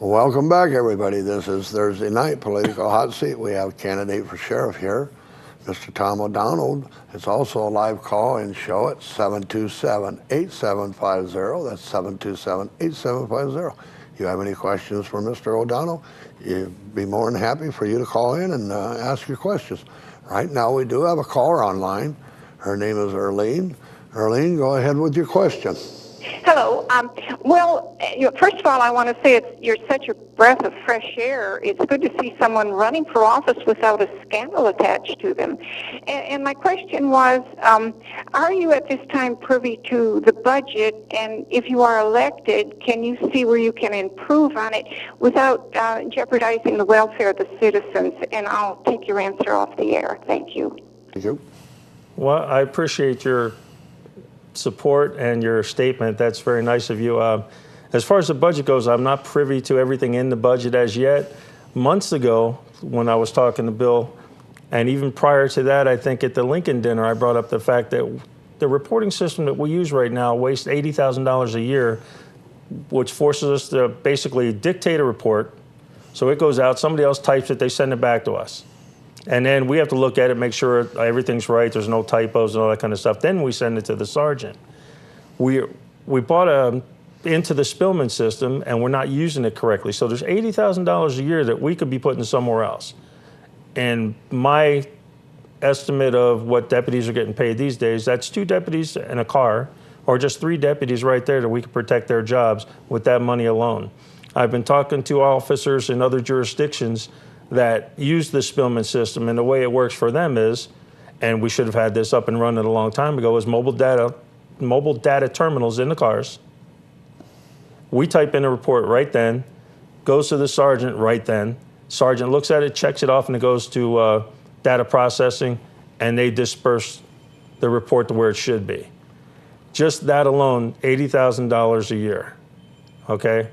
Welcome back, everybody. This is Thursday Night Political Hot Seat. We have candidate for sheriff here, Mr. Tom O'Donnell. It's also a live call-in show at 727-8750. That's 727-8750. You have any questions for Mr. O'Donnell, you'd be more than happy for you to call in and ask your questions. Right now, we do have a caller online. Her name is Earlene. Earlene, go ahead with your question. Hello. First of all, I want to say you're such a breath of fresh air. It's good to see someone running for office without a scandal attached to them. And my question was, are you at this time privy to the budget? And if you are elected, can you see where you can improve on it without jeopardizing the welfare of the citizens? And I'll take your answer off the air. Thank you. Thank you. Well, I appreciate your support and your statement. That's very nice of you. As far as the budget goes, I'm not privy to everything in the budget as yet. Months ago, when I was talking to Bill, and even prior to that, I think at the Lincoln dinner, I brought up the fact that the reporting system that we use right now wastes $80,000 a year, which forces us to basically dictate a report. So it goes out, somebody else types it, they send it back to us. And then we have to look at it, make sure everything's right, there's no typos and all that kind of stuff. Then we send it to the sergeant. We bought into the Spillman system, and we're not using it correctly. So there's $80,000 a year that we could be putting somewhere else. And my estimate of what deputies are getting paid these days, that's 2 deputies in a car, or just 3 deputies right there that we could protect their jobs with that money alone. I've been talking to officers in other jurisdictions that use the Spillman system, and the way it works for them is, and we should have had this up and running a long time ago, is mobile data terminals in the cars. We type in a report right then, goes to the sergeant right then. Sergeant looks at it, checks it off, and it goes to data processing, and they disperse the report to where it should be. Just that alone, $80,000 a year, okay?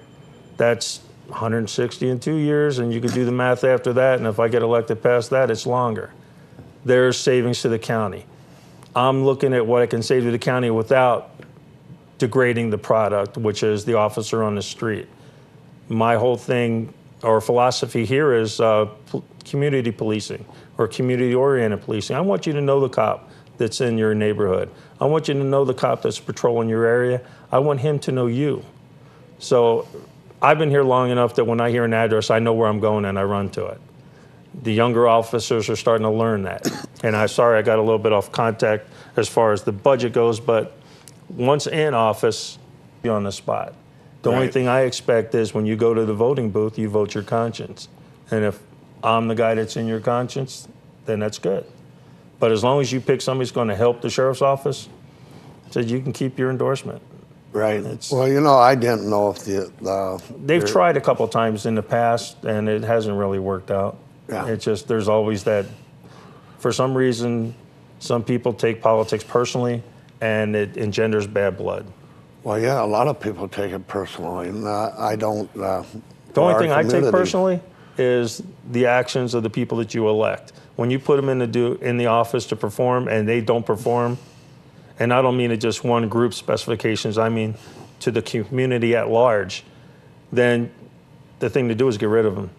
That's 160 in 2 years, and you could do the math after that, and if I get elected past that, it's longer. There's savings to the county. I'm looking at what I can save to the county without degrading the product, which is the officer on the street. My whole thing or philosophy here is community policing or community-oriented policing. I want you to know the cop that's in your neighborhood. I want you to know the cop that's patrolling your area. I want him to know you. So I've been here long enough that when I hear an address, I know where I'm going and I run to it. The younger officers are starting to learn that. And I'm sorry I got a little bit off contact as far as the budget goes, but once in office, you're on the spot. The only thing I expect is when you go to the voting booth, you vote your conscience. And if I'm the guy that's in your conscience, then that's good. But as long as you pick somebody who's going to help the sheriff's office, so you can keep your endorsement. Right. Well, you know, I didn't know if they've tried a couple of times in the past, and it hasn't really worked out. Yeah. It's just there's always that. For some reason, some people take politics personally, and it engenders bad blood. Well, yeah, a lot of people take it personally, and I don't. The only thing I take personally is the actions of the people that you elect. When you put them in the office to perform, and they don't perform. And I don't mean to just one group specifications, I mean to the community at large, then the thing to do is get rid of them.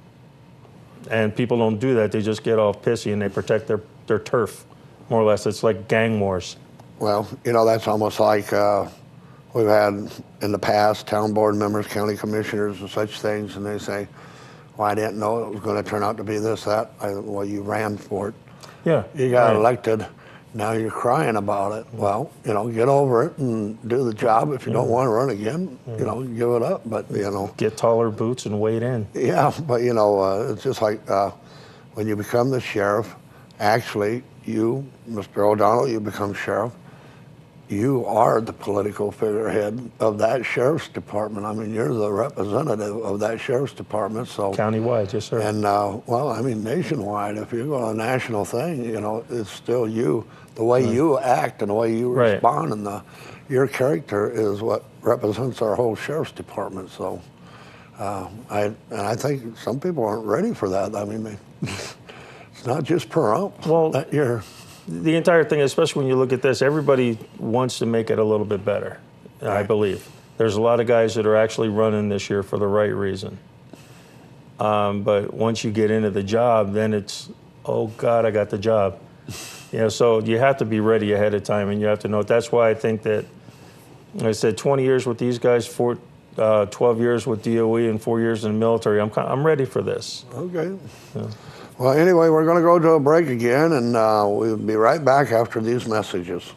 And people don't do that, they just get all pissy and they protect their turf, more or less. It's like gang wars. Well, you know, that's almost like we've had in the past town board members, county commissioners and such things, and they say, well, I didn't know it was going to turn out to be this, that. Well, you ran for it. Yeah. You got elected. Now you're crying about it. Well, you know, get over it and do the job. If you don't want to run again, you know, give it up. But, you know. Get taller boots and wade in. Yeah, but, you know, it's just like when you become the sheriff, actually, you, Mr. O'Donnell, you become sheriff. You are the political figurehead of that sheriff's department. I mean, you're the representative of that sheriff's department. So countywide, yes, sir. And, well, I mean, nationwide, if you go on a national thing, you know, it's still you. The way you act and the way you respond and your character is what represents our whole sheriff's department. So I think some people aren't ready for that. I mean, it's not just per ump. Well, the entire thing, especially when you look at this, everybody wants to make it a little bit better, I believe. There's a lot of guys that are actually running this year for the right reason. But once you get into the job, then it's, oh God, I got the job. So you have to be ready ahead of time, and you have to know it. That's why I think that, like I said, 20 years with these guys, 12 years with DOE, and 4 years in the military. I'm ready for this. Okay. Yeah. Well, anyway, we're going to go to a break again, and we'll be right back after these messages.